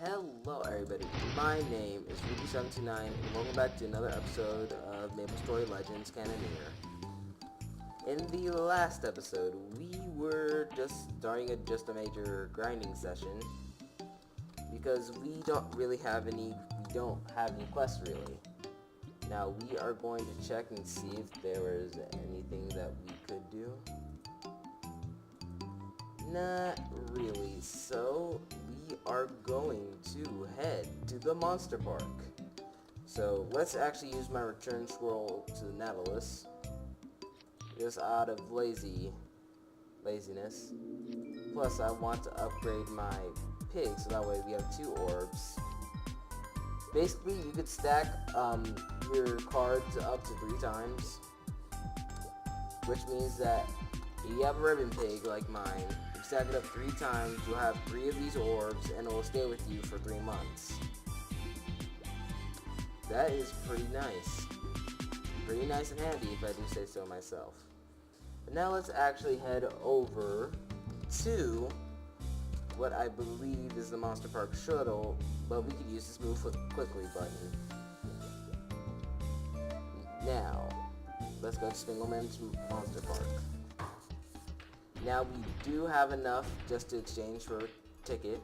Hello everybody, my name is Ruby729 and welcome back to another episode of Maplestory Legends Cannoneer. In the last episode, we were just starting just a major grinding session because we don't have any quests really. Now we are going to check and see if there was anything that we could do. Not really, so we are going to head to the monster park. So let's actually use my return scroll to the Nautilus, just out of laziness. Plus I want to upgrade my pig so that way we have 2 orbs. Basically you could stack your cards up to 3 times, which means that if you have a ribbon pig like mine, you stack it up 3 times, you'll have 3 of these orbs, and it will stay with you for 3 months. That is pretty nice. Pretty nice and handy if I do say so myself. But now let's actually head over to what I believe is the Monster Park shuttle, but we could use this move quickly button. Now, let's go to Spingleman's Monster Park. Now we do have enough just to exchange for a ticket,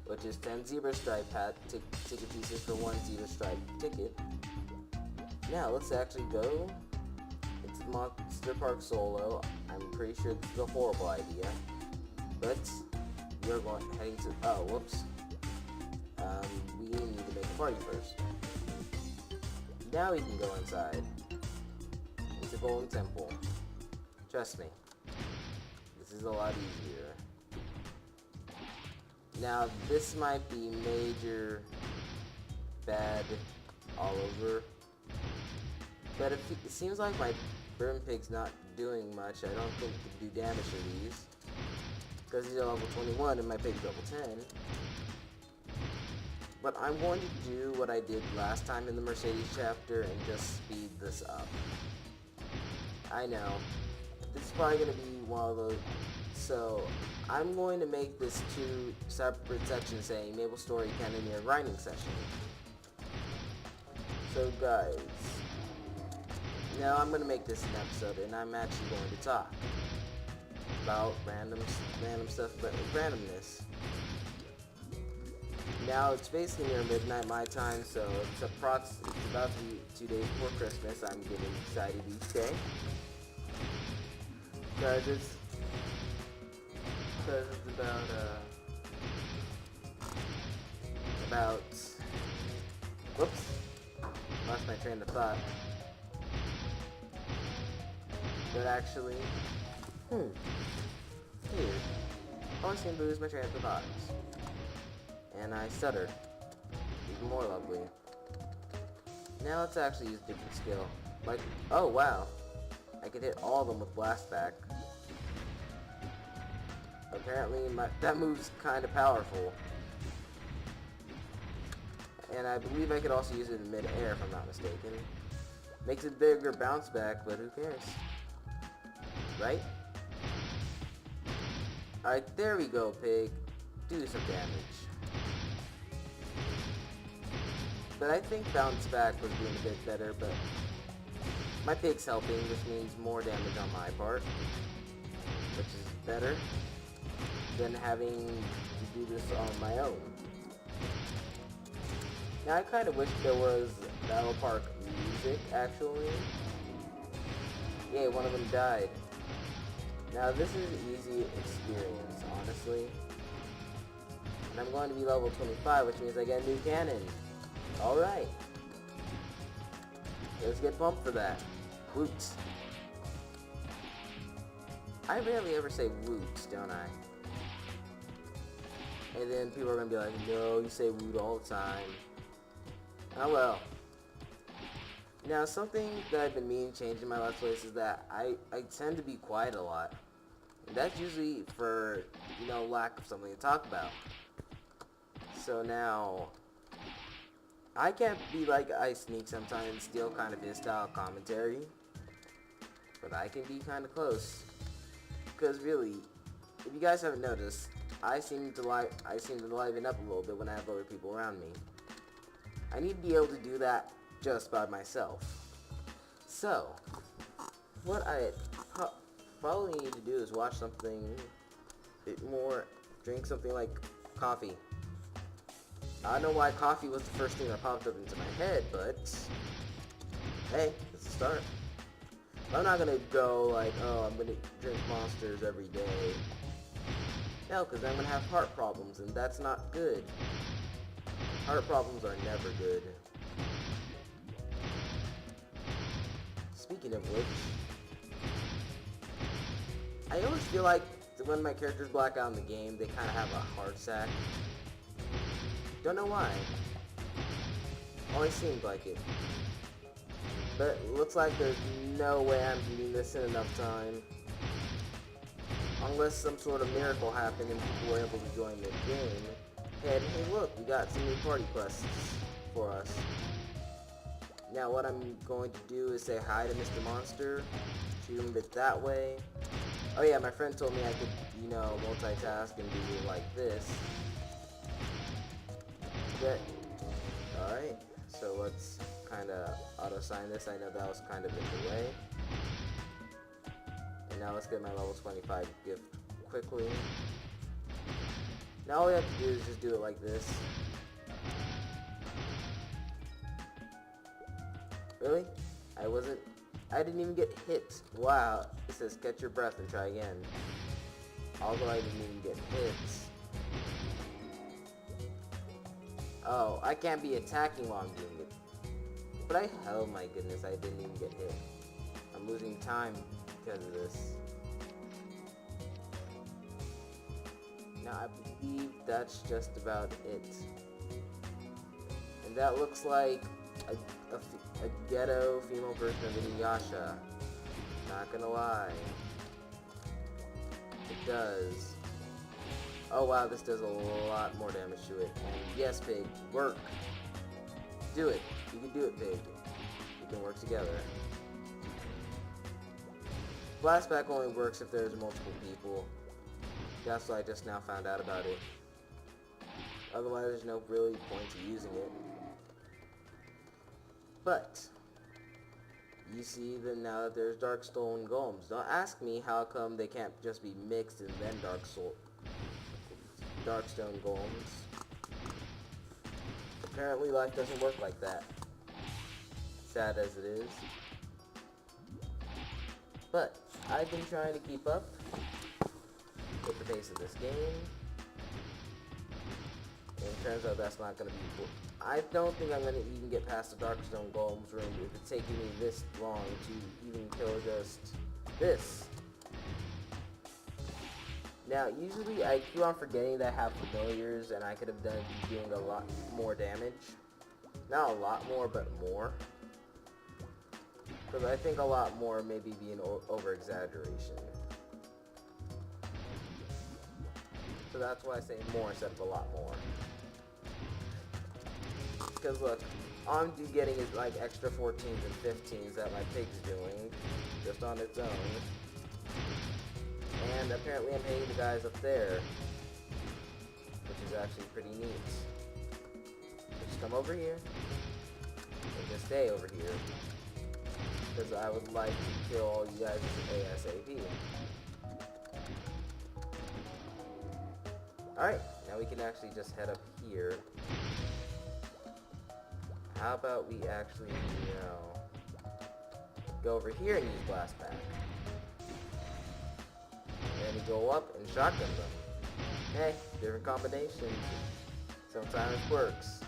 which is 10 zebra stripe ticket pieces for 1 zebra stripe ticket. Now let's actually go into the Monster Park solo. I'm pretty sure this is a horrible idea, but we're heading to, oh whoops, we need to make a party first. Now we can go inside. It's a golden temple. Trust me. This is a lot easier. Now this might be major bad all over, but it seems like my burn pig's not doing much. I don't think it can do damage to these because these are level 21 and my pig's level 10. But I'm going to do what I did last time in the Mercedes chapter and just speed this up. I know this is probably going to be one of those, so I'm going to make this 2 separate sections saying Maplestory Cannoneer grinding session. So guys, now I'm going to make this an episode and I'm actually going to talk about random stuff, but randomness. Now it's basically near midnight my time, so it's about to be 2 days before Christmas. I'm getting excited each day. Because it's about whoops, lost my train of thought. But actually, weird. Always seem to lose my train of thoughts. And I stuttered. Even more lovely. Now let's actually use a different skill. Like, oh wow, I could hit all of them with Blast Back. Apparently that move's kind of powerful. And I believe I could also use it in mid-air if I'm not mistaken. Makes it bigger bounce back, but who cares? Right? Alright, there we go, pig. Do some damage. But I think bounce back was doing a bit better, but my pig's helping, which means more damage on my part, which is better than having to do this on my own. Now I kind of wish there was Battle Park music, actually. Yay, one of them died. Now this is an easy experience, honestly. And I'm going to be level 25, which means I get a new cannon. Alright. Let's get pumped for that. Woot. I rarely ever say woot, don't I? And then people are going to be like, no, you say woot all the time. Oh well. Now something that I've been meaning to change in my Let's Plays is that I tend to be quiet a lot. And that's usually for, lack of something to talk about. So now, I can't be like iSneak sometimes and steal kind of his style commentary. But I can be kind of close. Because really, if you guys haven't noticed, I seem to liven up a little bit when I have other people around me. I need to be able to do that just by myself. So, what I probably need to do is watch something a bit more, drink something like coffee. I don't know why coffee was the first thing that popped up into my head, but hey, it's a start. I'm not gonna go like, oh, I'm gonna drink Monsters every day. No, because I'm gonna have heart problems, and that's not good. Heart problems are never good. Speaking of which, I always feel like when my characters black out in the game, they kind of have a heart sack. Don't know why. Always seemed like it. But it looks like there's no way I'm beating this in enough time. Unless some sort of miracle happened and people were able to join the game. And hey look, we got some new party quests for us. Now what I'm going to do is say hi to Mr. Monster, shoot him a bit that way. Oh yeah, my friend told me I could, you know, multitask and do like this. But, alright, so let's kind of auto-sign this. I know that was kind of in the way. And now let's get my level 25 gift quickly. Now all we have to do is just do it like this. Really? I didn't even get hit. Wow. It says catch your breath and try again. Although I didn't even get hits. Oh, I can't be attacking while I'm doing it. But oh my goodness, I didn't even get hit. I'm losing time because of this. Now I believe that's just about it. And that looks like a ghetto female version of Inuyasha. Not gonna lie. It does. Oh wow, this does a lot more damage to it. And yes, Pig, work. Do it. You can do it, Pig. We can work together. Flashback only works if there's multiple people. That's why I just now found out about it. Otherwise, there's no really point to using it. But you see that now that there's Darkstone Golems. Don't ask me how come they can't just be mixed and then Darkstone Golems. Apparently life doesn't work like that. Sad as it is. But I've been trying to keep up with the pace of this game. And it turns out that's not going to be cool. I don't think I'm going to even get past the Darkstone Golems room if it's taking me this long to even kill just this. Now, usually I keep on forgetting that I have familiars and I could have done doing a lot more damage. Not a lot more, but more. Because I think a lot more may be an over-exaggeration. So that's why I say more instead of a lot more. Because look, all I'm getting is like extra 14s and 15s that my pig's doing, just on its own. And apparently I'm paying the guys up there, which is actually pretty neat. So just come over here, and just stay over here, because I would like to kill all you guys ASAP. Alright, now we can actually just head up here. How about we actually, you know, go over here and use Blast Pack. And then you go up and shotgun them. Hey, different combinations. Sometimes works.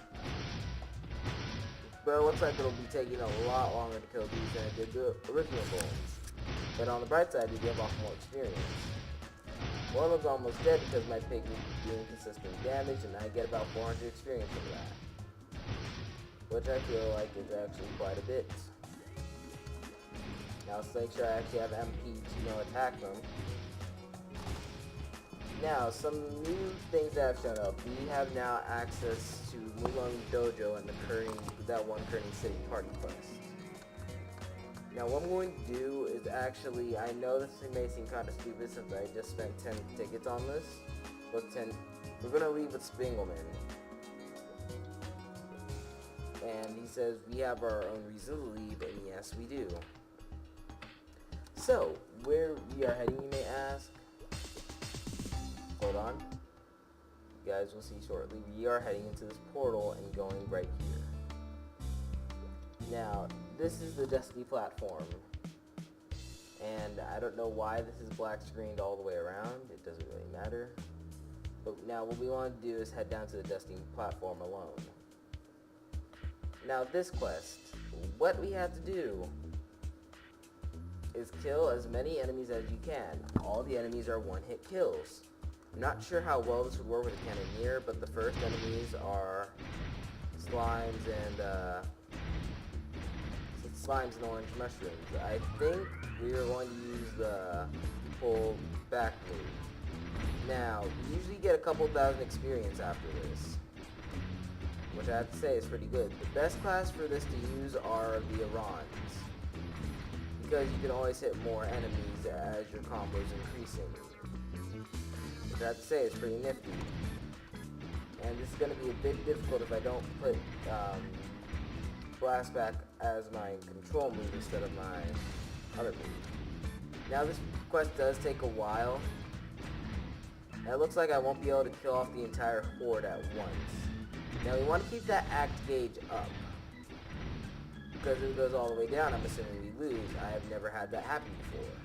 But it looks like it'll be taking a lot longer to kill these than it did the original golems. But on the bright side, you give off more experience. One was almost dead because my pig was doing consistent damage, and I get about 400 experience from that. Which I feel like is actually quite a bit. Now let's make sure I actually have MP to, you know, attack them. Now, some new things that have shown up. We have now access to Mulan Dojo and that one Kearney City party quest. Now what I'm going to do is actually, I know this may seem kind of stupid since I just spent 10 tickets on this, We're gonna leave with Spiegelman. And he says we have our own reason to leave, and yes, we do. So, where we are heading, you may ask? Hold on. You guys will see shortly. We are heading into this portal and going right here. Now, this is the Destiny platform. And I don't know why this is black screened all the way around. It doesn't really matter. But now what we want to do is head down to the Destiny platform alone. Now this quest, what we have to do is kill as many enemies as you can. All the enemies are one-hit kills. I'm not sure how well this would work with a Cannoneer, but the first enemies are slimes and orange mushrooms. I think we are going to use the pull back move. Now, we usually get a couple thousand experience after this, which I have to say is pretty good. The best class for this to use are the Arons, because you can always hit more enemies as your combo is increasing, which I have to say is pretty nifty. And this is going to be a bit difficult if I don't put Blast Back as my control move instead of my other move. Now this quest does take a while. It looks like I won't be able to kill off the entire horde at once. Now we want to keep that act gauge up, because if it goes all the way down, I'm assuming we lose. I have never had that happen before.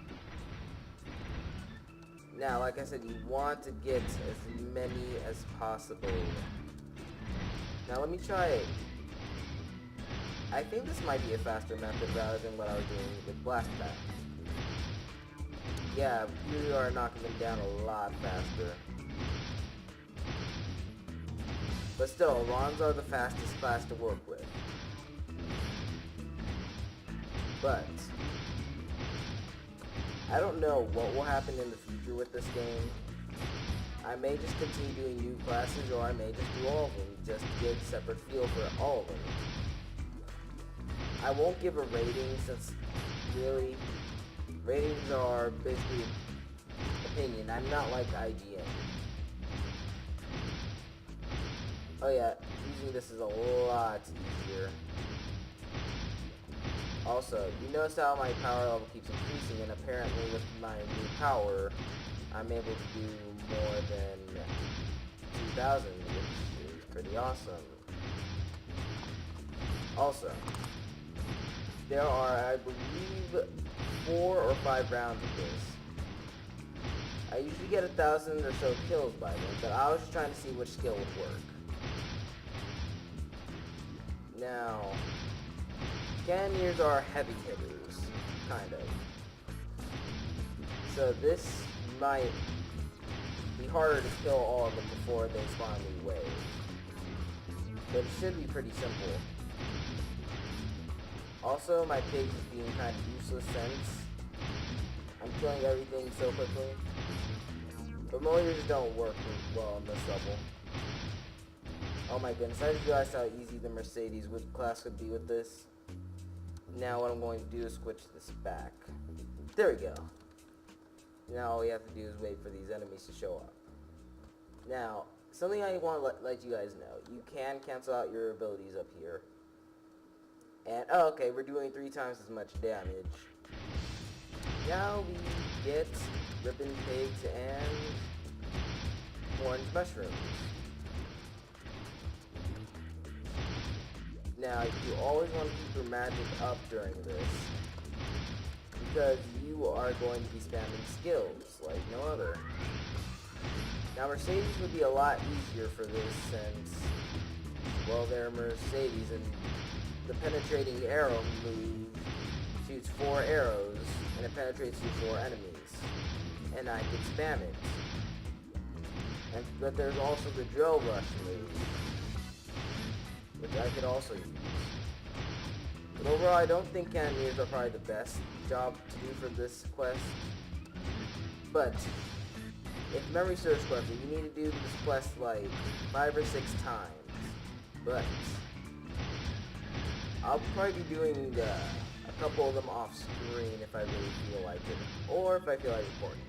Now, like I said, you want to get as many as possible. Now let me try it. I think this might be a faster method rather than what I was doing with Blast Back. Yeah, we are knocking them down a lot faster. But still, Rons are the fastest class to work with. But I don't know what will happen in the future with this game. I may just continue doing new classes, or I may just do all of them, just to get a separate feel for all of them. I won't give a rating, since really, ratings are basically opinion. I'm not like IGN. Oh yeah, using this is a lot easier. Also, you notice how my power level keeps increasing, and apparently with my new power, I'm able to do more than 2,000, which is pretty awesome. Also, there are, I believe, 4 or 5 rounds of this. I usually get 1,000 or so kills by them, but I was just trying to see which skill would work. Now, Cannoneers are heavy hitters, kind of. So this might be harder to kill all of them before they spawn a new wave. But it should be pretty simple. Also, my pig is being kind of useless since I'm killing everything so quickly. Familiars don't work well on this level. Oh my goodness, I just realized how easy the Mercedes class would be with this. Now what I'm going to do is switch this back. There we go. Now all we have to do is wait for these enemies to show up. Now, something I want to let you guys know. You can cancel out your abilities up here. And, oh, okay, we're doing 3 times as much damage. Now we get ribbon pigs and orange mushrooms. Now, you always want to keep your magic up during this, because you are going to be spamming skills like no other. Now, Mercedes would be a lot easier for this since, well, they're Mercedes, and the penetrating arrow move shoots 4 arrows, and it penetrates through 4 enemies, and I can spam it. But there's also the drill rush move, which I could also use. But overall, I don't think Cannoneers are probably the best job to do for this quest. But if memory serves correctly, you need to do this quest like 5 or 6 times. But I'll probably be doing a couple of them off screen if I really feel like it, or if I feel like recording.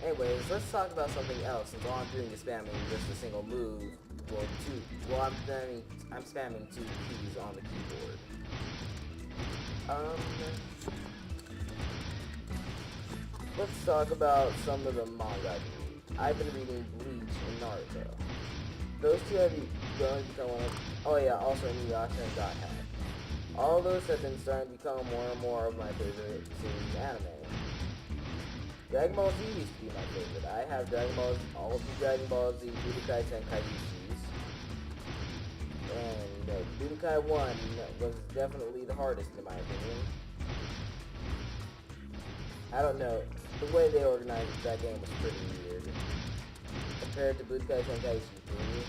Anyways, let's talk about something else. Since all I'm doing is spamming just a single move, I'm spamming two keys on the keyboard. Let's talk about some of the manga I've been reading. I've been reading Bleach and Naruto. Those two have grown to become one of, oh yeah, also Inuyasha and Dot Hack. All those have been starting to become more and more of my favorite series anime. Dragon Ball Z used to be my favorite. I have all of the Dragon Ball Z, Budokai Tenkaichis, and Budokai 1 was definitely the hardest in my opinion. I don't know, the way they organized that game was pretty weird. Compared to Budokai Tenkaichi 3.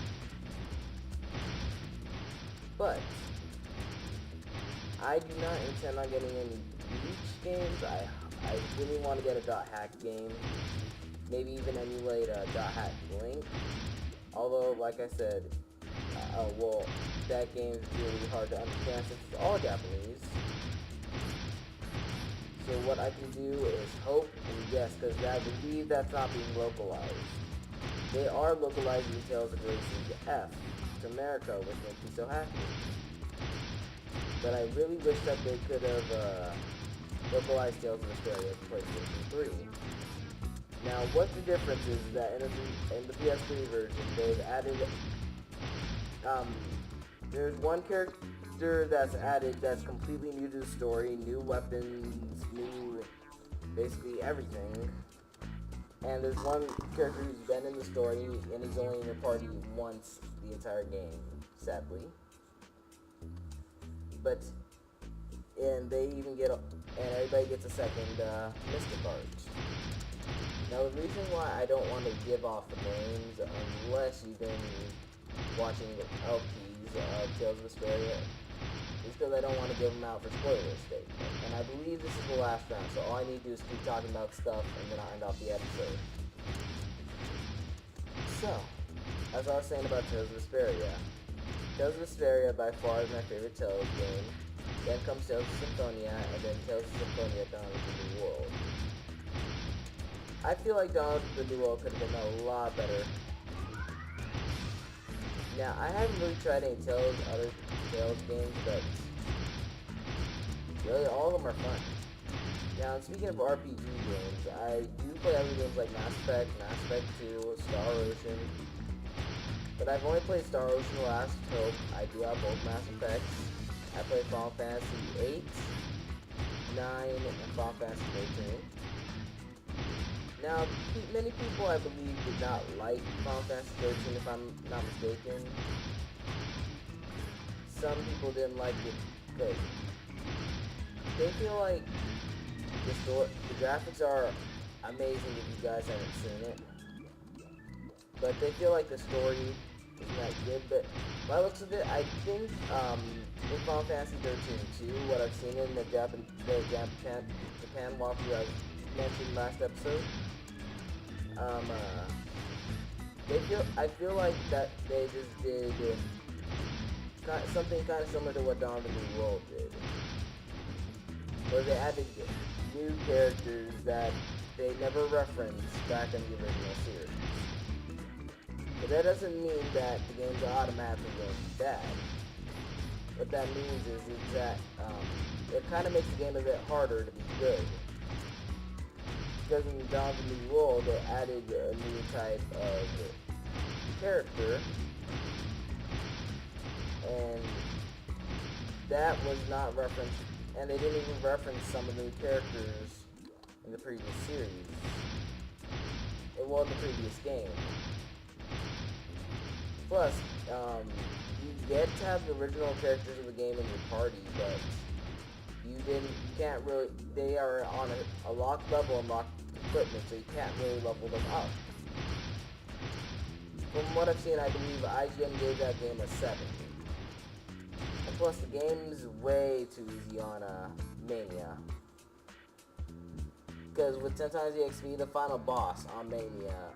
But I do not intend on getting any Bleach games. I really want to get a Dot Hack game. Maybe even emulate a Dot Hack Link. Although, like I said, that game is really hard to understand since it's all Japanese. So what I can do is hope and guess, because I believe that's not being localized. They are localizing Tales of Grace's F to America, which makes me so happy. But I really wish that they could have localized Tales of Vesperia for PlayStation 3. Now, what the difference is that in the PS3 version, they've added, there's one character that's added that's completely new to the story, new weapons, new, basically everything. And there's one character who's been in the story, and he's only in your party once the entire game, sadly. But, and they even get, and everybody gets a second Mystic Art. Now the reason why I don't want to give off the names, unless you've been watching LPs of Tales of Vesperia, is because I don't want to give them out for spoilers' sake. And I believe this is the last round, so all I need to do is keep talking about stuff, and then I'll end off the episode. So, as I was saying about Tales of Vesperia, Tales of Vesperia by far is my favorite Tales game. Then comes Tales of Symphonia, and then Tales of Symphonia Dawn of the New World. I feel like Dawn of the New World could have been a lot better. Now, I haven't really tried any other Tales games, but really all of them are fun. Now, speaking of RPG games, I do play other games like Mass Effect 2, Star Ocean. But I've only played Star Ocean Last Hope. I do have both Mass Effects. I played Final Fantasy 8, 9, and Final Fantasy 13. Now, many people, I believe, did not like Final Fantasy 13, if I'm not mistaken. Some people didn't like it because they feel like the graphics are amazing if you guys haven't seen it. But they feel like the story isn't that good. But by the looks of it, I think in Final Fantasy 13 too, what I've seen in the Japan walkthrough I mentioned last episode, I feel like that they just did something kind of similar to what Dawn of the New World did, where they added new characters that they never referenced back in the original series. But that doesn't mean that the games are automatically going to be bad. What that means is that it kind of makes the game a bit harder to be good. Because in Dawn of the New World, they added a new type of character, and that was not referenced, and they didn't even reference some of the new characters in the previous series. It was the previous game. Plus, you get to have the original characters of the game in your party, but you can't really, they are on a locked level and locked equipment, so you can't really level them up. From what I've seen, I believe IGN gave that game a 7. And plus, the game's way too easy on Mania. Because with 10 times EXP, the final boss on Mania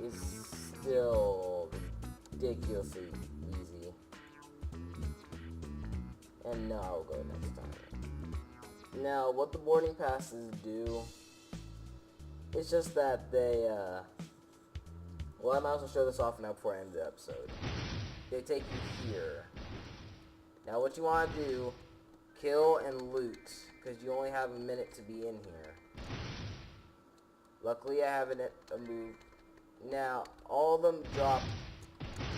is still ridiculously easy. And no, I'll go next time. Now, what the boarding passes do It's just that they, well, I might as well show this off now before I end the episode. They take you here. Now what you want to do, kill and loot, because you only have a minute to be in here. Luckily I have a move. Now, all of them drop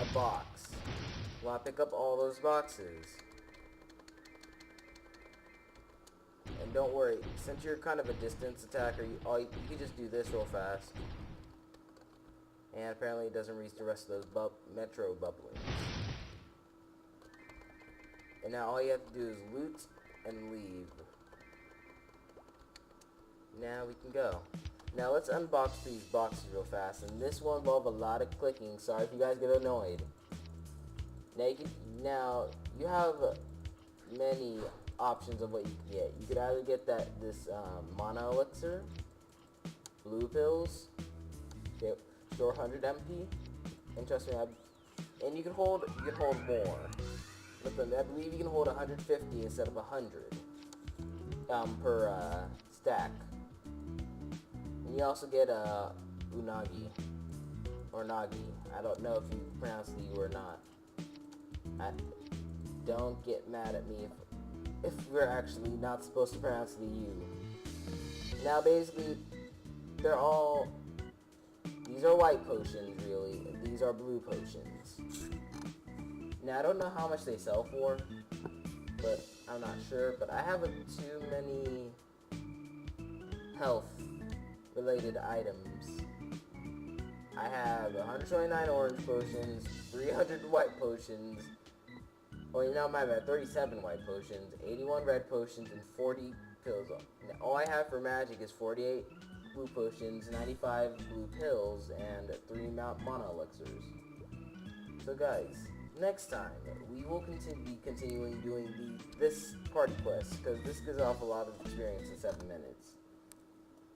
a box. You want to pick up all those boxes. And don't worry, since you're kind of a distance attacker, you can just do this real fast. And apparently it doesn't reach the rest of those metro bubblings. And now all you have to do is loot and leave. Now we can go. Now let's unbox these boxes real fast, and this will involve a lot of clicking. Sorry if you guys get annoyed. Now you have many options of what you can get. You could either get this mana elixir, blue pills, they store 100 MP, and trust me, and you can hold more. With them, I believe you can hold 150 instead of 100 per stack. And you also get unagi, or nagi. I don't know if you pronounce the U or not. Don't get mad at me if we're actually not supposed to pronounce the U. Now basically, these are white potions really, and these are blue potions. Now I don't know how much they sell for, but I'm not sure, but I have too many health related items. I have 129 orange potions, 300 white potions, or you know, my bad, 37 white potions, 81 red potions, and 40 pills. Now, all I have for magic is 48 blue potions, 95 blue pills, and 3 mana elixirs. So guys, next time we will be continuing doing this party quest, because this gives off a lot of experience in 7 minutes.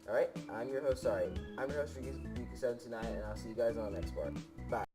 Alright, I'm your host Riku729, and I'll see you guys on the next part. Bye.